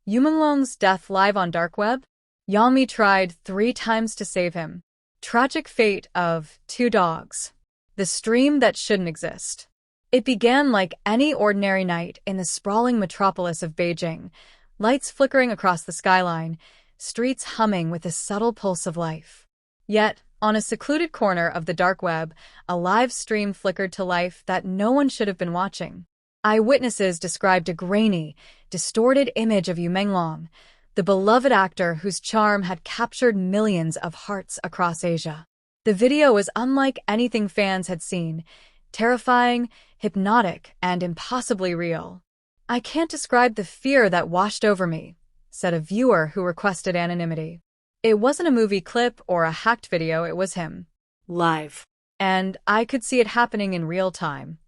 Yu Menglong's death live on dark web? Yangmi tried 3 times to save him. Tragic fate of 2 dogs. The stream that shouldn't exist. It began like any ordinary night in the sprawling metropolis of Beijing, lights flickering across the skyline, streets humming with a subtle pulse of life. Yet, on a secluded corner of the dark web, a live stream flickered to life that no one should have been watching. Eyewitnesses described a grainy, distorted image of Yu Menglong, the beloved actor whose charm had captured millions of hearts across Asia. The video was unlike anything fans had seen, terrifying, hypnotic, and impossibly real. "I can't describe the fear that washed over me," said a viewer who requested anonymity. It wasn't a movie clip or a hacked video, it was him. Live. And I could see it happening in real time.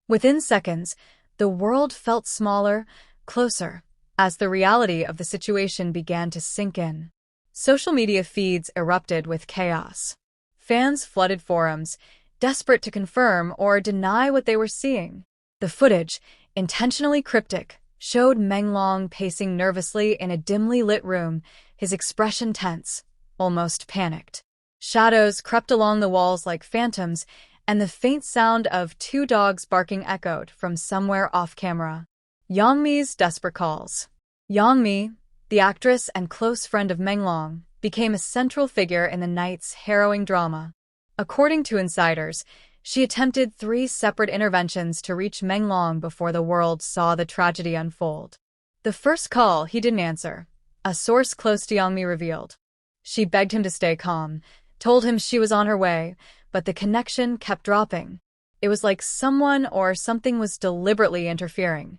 Within seconds, the world felt smaller, closer, as the reality of the situation began to sink in. Social media feeds erupted with chaos. Fans flooded forums, desperate to confirm or deny what they were seeing. The footage, intentionally cryptic, showed Menglong pacing nervously in a dimly lit room, his expression tense, almost panicked. Shadows crept along the walls like phantoms, and the faint sound of 2 dogs barking echoed from somewhere off-camera. Yangmi's desperate calls. Yangmi, the actress and close friend of Menglong, became a central figure in the night's harrowing drama. According to insiders, she attempted 3 separate interventions to reach Menglong before the world saw the tragedy unfold. The first call he didn't answer, a source close to Yangmi revealed. She begged him to stay calm, told him she was on her way, but the connection kept dropping. It was like someone or something was deliberately interfering.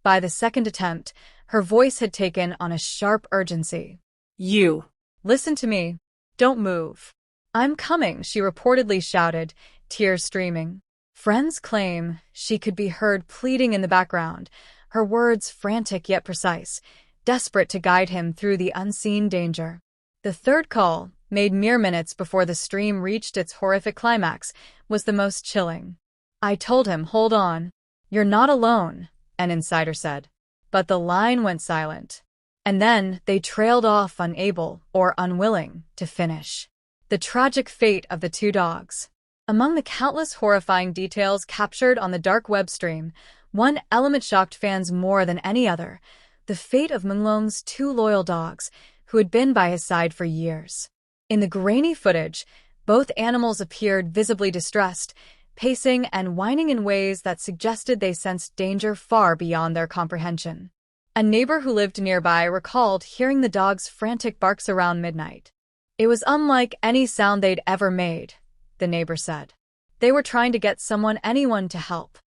By the second attempt, her voice had taken on a sharp urgency. "You. Listen to me. Don't move. I'm coming," she reportedly shouted, tears streaming. Friends claim she could be heard pleading in the background, her words frantic yet precise, desperate to guide him through the unseen danger. The third call, made mere minutes before the stream reached its horrific climax, was the most chilling. "I told him, hold on. You're not alone," an insider said. But the line went silent. And then they trailed off, unable or unwilling to finish. The tragic fate of the 2 dogs. Among the countless horrifying details captured on the dark web stream, one element shocked fans more than any other: the fate of Menglong's 2 loyal dogs, who had been by his side for years. In the grainy footage, both animals appeared visibly distressed, pacing and whining in ways that suggested they sensed danger far beyond their comprehension. A neighbor who lived nearby recalled hearing the dogs' frantic barks around midnight. "It was unlike any sound they'd ever made," the neighbor said. "They were trying to get anyone to help."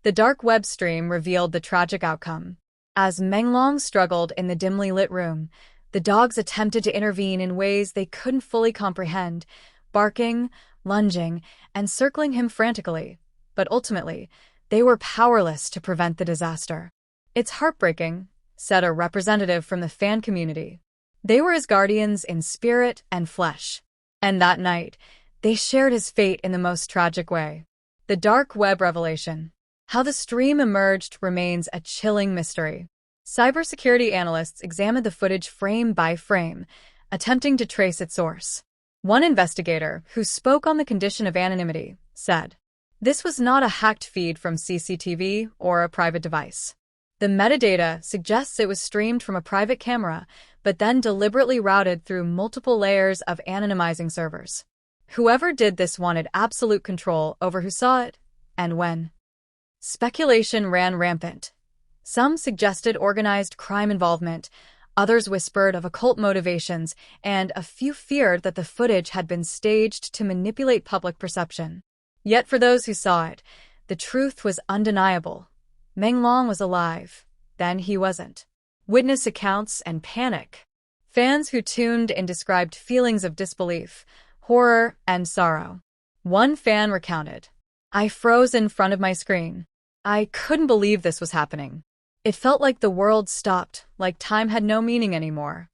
The dark web stream revealed the tragic outcome. As Menglong struggled in the dimly lit room, the dogs attempted to intervene in ways they couldn't fully comprehend, barking, lunging, and circling him frantically. But ultimately, they were powerless to prevent the disaster. "It's heartbreaking," said a representative from the fan community. "They were his guardians in spirit and flesh. And that night, they shared his fate in the most tragic way." The dark web revelation. How the stream emerged remains a chilling mystery. Cybersecurity analysts examined the footage frame by frame, attempting to trace its source. One investigator, who spoke on the condition of anonymity, said, "This was not a hacked feed from CCTV or a private device. The metadata suggests it was streamed from a private camera, but then deliberately routed through multiple layers of anonymizing servers. Whoever did this wanted absolute control over who saw it and when." Speculation ran rampant. Some suggested organized crime involvement, others whispered of occult motivations, and a few feared that the footage had been staged to manipulate public perception. Yet for those who saw it, the truth was undeniable. Menglong was alive. Then he wasn't. Witness accounts and panic. Fans who tuned in described feelings of disbelief, horror, and sorrow. One fan recounted, "I froze in front of my screen. I couldn't believe this was happening. It felt like the world stopped, like time had no meaning anymore."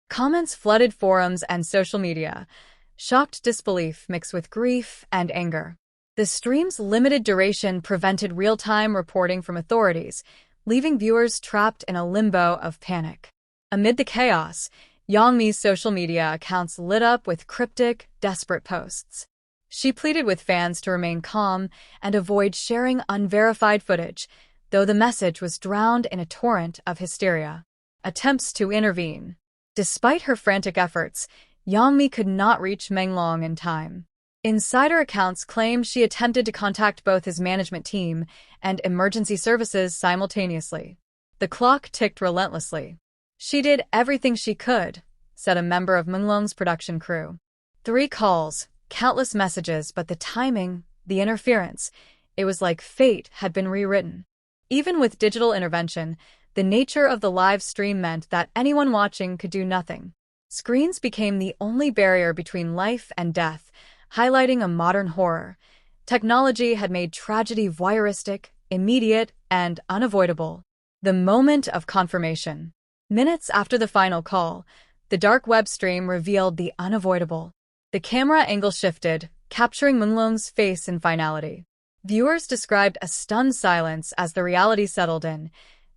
Comments flooded forums and social media, shocked disbelief mixed with grief and anger. The stream's limited duration prevented real-time reporting from authorities, leaving viewers trapped in a limbo of panic. Amid the chaos, Yangmi's social media accounts lit up with cryptic, desperate posts. She pleaded with fans to remain calm and avoid sharing unverified footage, though the message was drowned in a torrent of hysteria. Attempts to intervene. Despite her frantic efforts, Yangmi could not reach Menglong in time. Insider accounts claim she attempted to contact both his management team and emergency services simultaneously. The clock ticked relentlessly. "She did everything she could," said a member of Menglong's production crew. 3 calls, countless messages, but the timing, the interference, it was like fate had been rewritten. Even with digital intervention, the nature of the live stream meant that anyone watching could do nothing. Screens became the only barrier between life and death, highlighting a modern horror. Technology had made tragedy voyeuristic, immediate, and unavoidable. The moment of confirmation. Minutes after the final call, the dark web stream revealed the unavoidable. The camera angle shifted, capturing Menglong's face in finality. Viewers described a stunned silence as the reality settled in.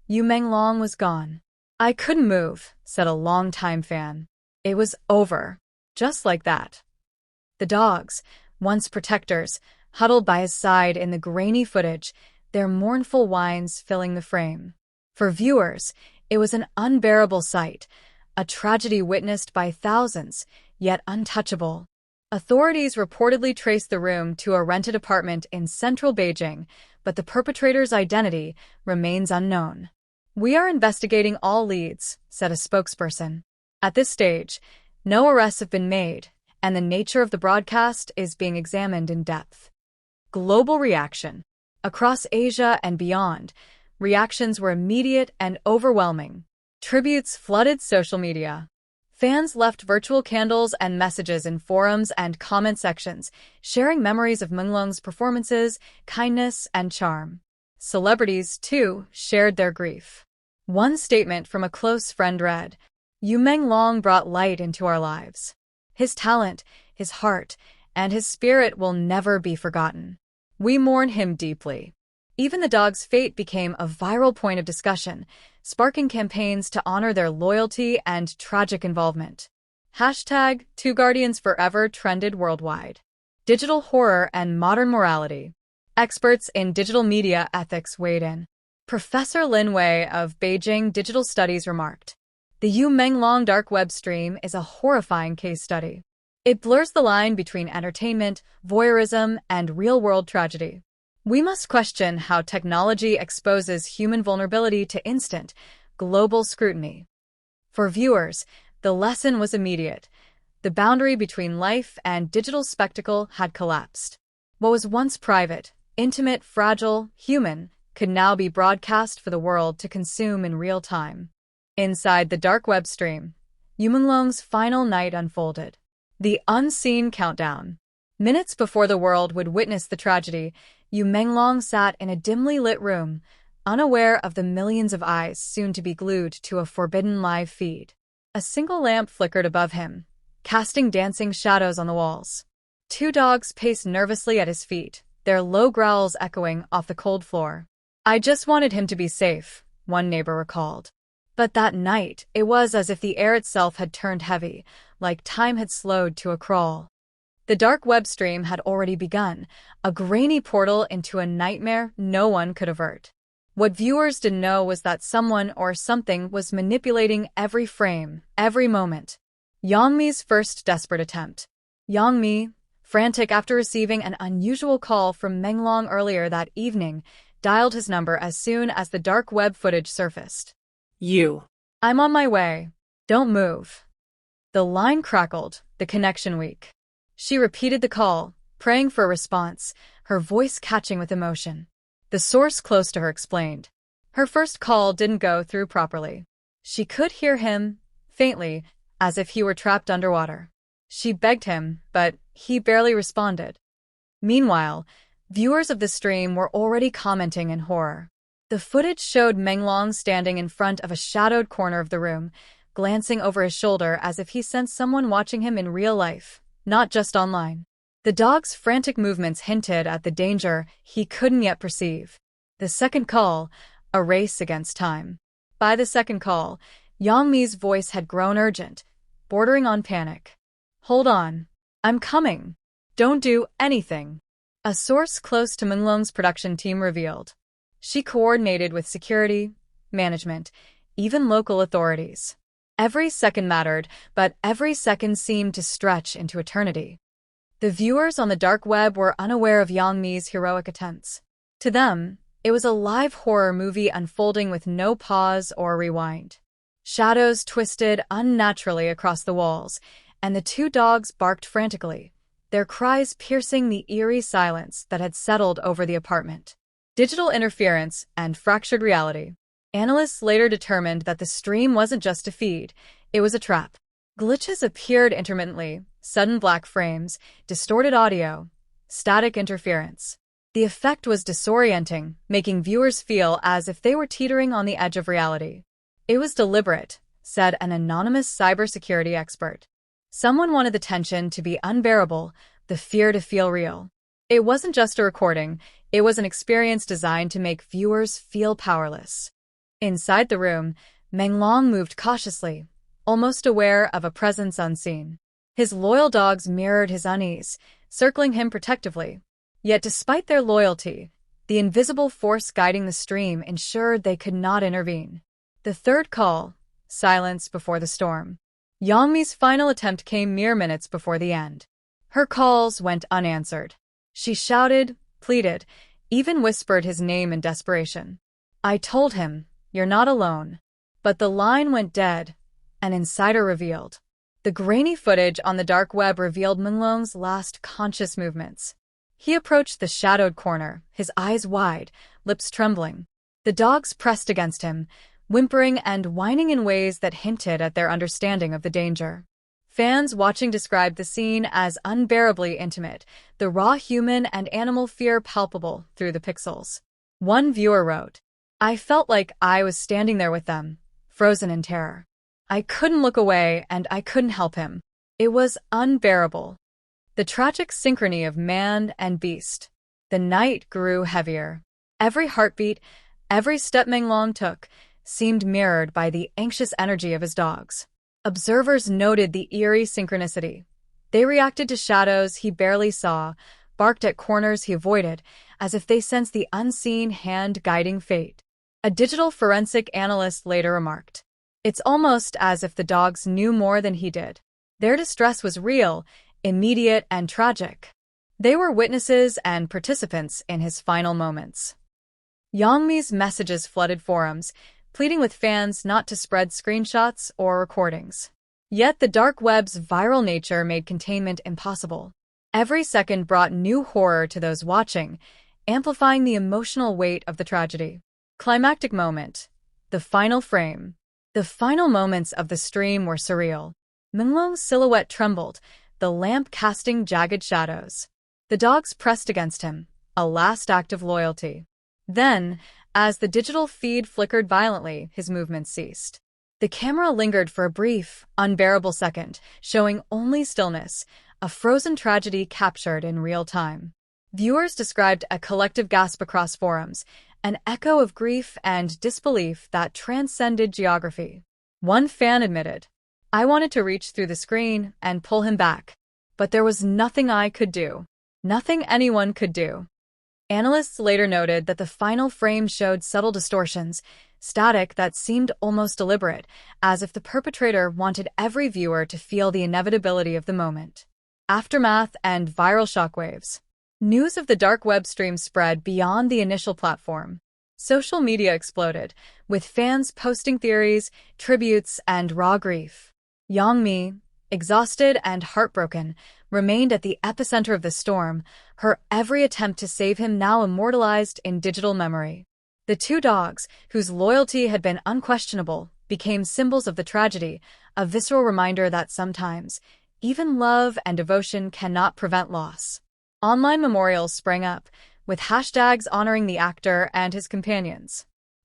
Yu Menglong was gone. "I couldn't move," said a longtime fan. It was over. Just like that. The dogs, once protectors, huddled by his side in the grainy footage, their mournful whines filling the frame. For viewers, it was an unbearable sight, a tragedy witnessed by thousands, yet untouchable. Authorities reportedly traced the room to a rented apartment in central Beijing, but the perpetrator's identity remains unknown. "We are investigating all leads," said a spokesperson. At this stage, no arrests have been made, and the nature of the broadcast is being examined in depth. Global reaction. Across Asia and beyond, reactions were immediate and overwhelming. Tributes flooded social media. Fans left virtual candles and messages in forums and comment sections, sharing memories of Menglong's performances, kindness, and charm. Celebrities, too, shared their grief. One statement from a close friend read, "Yu Menglong brought light into our lives. His talent, his heart, and his spirit will never be forgotten. We mourn him deeply." Even the dog's fate became a viral point of discussion, sparking campaigns to honor their loyalty and tragic involvement. Hashtag #2Guardians4Ever trended worldwide. Digital horror and modern morality. Experts in digital media ethics weighed in. Professor Lin Wei of Beijing Digital Studies remarked, "The Yu Menglong dark web stream is a horrifying case study. It blurs the line between entertainment, voyeurism, and real-world tragedy. We must question how technology exposes human vulnerability to instant, global scrutiny." For viewers, the lesson was immediate. The boundary between life and digital spectacle had collapsed. What was once private, intimate, fragile, human, could now be broadcast for the world to consume in real time. Inside the dark web stream, Yu Menglong's final night unfolded. The unseen countdown. Minutes before the world would witness the tragedy, Yu Menglong sat in a dimly lit room, unaware of the millions of eyes soon to be glued to a forbidden live feed. A single lamp flickered above him, casting dancing shadows on the walls. 2 dogs paced nervously at his feet, their low growls echoing off the cold floor. "I just wanted him to be safe," one neighbor recalled. But that night, it was as if the air itself had turned heavy, like time had slowed to a crawl. The dark web stream had already begun, a grainy portal into a nightmare no one could avert. What viewers didn't know was that someone or something was manipulating every frame, every moment. Yangmi's first desperate attempt. Yangmi, frantic after receiving an unusual call from Menglong earlier that evening, dialed his number as soon as the dark web footage surfaced. "You." "I'm on my way. Don't move." The line crackled, the connection weak. She repeated the call, praying for a response, her voice catching with emotion. The source close to her explained. Her first call didn't go through properly. She could hear him, faintly, as if he were trapped underwater. She begged him, but he barely responded. Meanwhile, viewers of the stream were already commenting in horror. The footage showed Menglong standing in front of a shadowed corner of the room, glancing over his shoulder as if he sensed someone watching him in real life, not just online. The dog's frantic movements hinted at the danger he couldn't yet perceive. The second call, a race against time. By the second call, Yangmi's voice had grown urgent, bordering on panic. "Hold on. I'm coming. Don't do anything," a source close to Menglong's production team revealed. She coordinated with security, management, even local authorities. Every second mattered, but every second seemed to stretch into eternity. The viewers on the dark web were unaware of Yangmi's heroic attempts. To them, it was a live horror movie unfolding with no pause or rewind. Shadows twisted unnaturally across the walls, and the two dogs barked frantically, their cries piercing the eerie silence that had settled over the apartment. Digital interference and fractured reality. Analysts later determined that the stream wasn't just a feed, it was a trap. Glitches appeared intermittently, sudden black frames, distorted audio, static interference. The effect was disorienting, making viewers feel as if they were teetering on the edge of reality. "It was deliberate," said an anonymous cybersecurity expert. "Someone wanted the tension to be unbearable, the fear to feel real. It wasn't just a recording, it was an experience designed to make viewers feel powerless." Inside the room, Menglong moved cautiously, almost aware of a presence unseen. His loyal dogs mirrored his unease, circling him protectively. Yet despite their loyalty, the invisible force guiding the stream ensured they could not intervene. The third call, silence before the storm. Yangmi's final attempt came mere minutes before the end. Her calls went unanswered. She shouted, pleaded, even whispered his name in desperation. "I told him, you're not alone." But the line went dead, an insider revealed. The grainy footage on the dark web revealed Menglong's last conscious movements. He approached the shadowed corner, his eyes wide, lips trembling. The dogs pressed against him, whimpering and whining in ways that hinted at their understanding of the danger. Fans watching described the scene as unbearably intimate, the raw human and animal fear palpable through the pixels. One viewer wrote, "I felt like I was standing there with them, frozen in terror. I couldn't look away and I couldn't help him. It was unbearable." The tragic synchrony of man and beast. The night grew heavier. Every heartbeat, every step Menglong took, seemed mirrored by the anxious energy of his dogs. Observers noted the eerie synchronicity. They reacted to shadows he barely saw, barked at corners he avoided, as if they sensed the unseen hand guiding fate. A digital forensic analyst later remarked, "It's almost as if the dogs knew more than he did. Their distress was real, immediate, and tragic. They were witnesses and participants in his final moments." Yangmi's messages flooded forums, pleading with fans not to spread screenshots or recordings. Yet the dark web's viral nature made containment impossible. Every second brought new horror to those watching, amplifying the emotional weight of the tragedy. Climactic moment. The final frame. The final moments of the stream were surreal. Menglong's silhouette trembled, the lamp casting jagged shadows. The dogs pressed against him, a last act of loyalty. Then, as the digital feed flickered violently, his movements ceased. The camera lingered for a brief, unbearable second, showing only stillness, a frozen tragedy captured in real time. Viewers described a collective gasp across forums, an echo of grief and disbelief that transcended geography. One fan admitted, "I wanted to reach through the screen and pull him back, but there was nothing I could do. Nothing anyone could do." Analysts later noted that the final frame showed subtle distortions, static that seemed almost deliberate, as if the perpetrator wanted every viewer to feel the inevitability of the moment. Aftermath and viral shockwaves. News of the dark web stream spread beyond the initial platform. Social media exploded, with fans posting theories, tributes, and raw grief. Yangmi, exhausted and heartbroken, remained at the epicenter of the storm, her every attempt to save him now immortalized in digital memory. The two dogs, whose loyalty had been unquestionable, became symbols of the tragedy, a visceral reminder that sometimes, even love and devotion cannot prevent loss. Online memorials sprang up, with hashtags honoring the actor and his companions.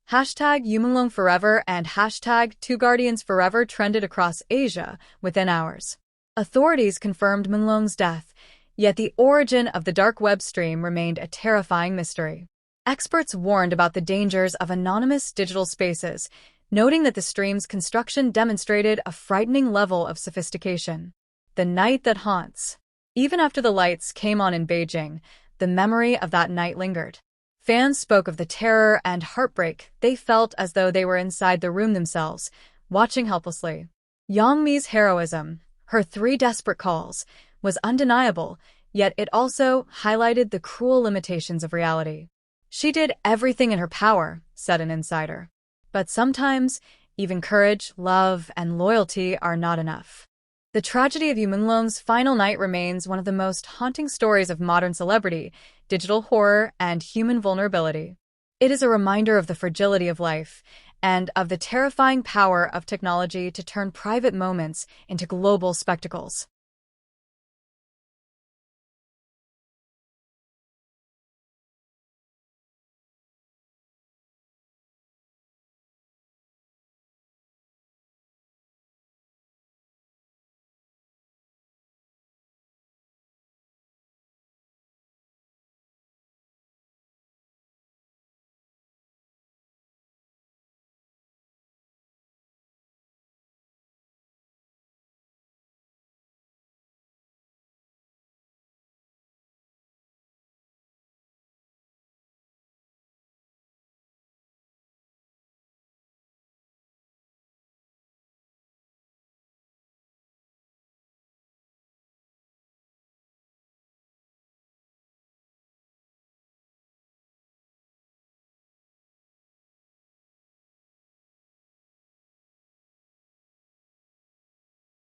Hashtag Yu Menglong Forever and hashtag Two Guardians Forever trended across Asia within hours. Authorities confirmed Menglong's death, yet the origin of the dark web stream remained a terrifying mystery. Experts warned about the dangers of anonymous digital spaces, noting that the stream's construction demonstrated a frightening level of sophistication. The night that haunts. Even after the lights came on in Beijing, the memory of that night lingered. Fans spoke of the terror and heartbreak they felt as though they were inside the room themselves, watching helplessly. Yangmi's heroism, her 3 desperate calls, was undeniable, yet it also highlighted the cruel limitations of reality. She did everything in her power, said an insider. But sometimes, even courage, love, and loyalty are not enough. The tragedy of Yu Menglong's final night remains one of the most haunting stories of modern celebrity, digital horror, and human vulnerability. It is a reminder of the fragility of life and of the terrifying power of technology to turn private moments into global spectacles.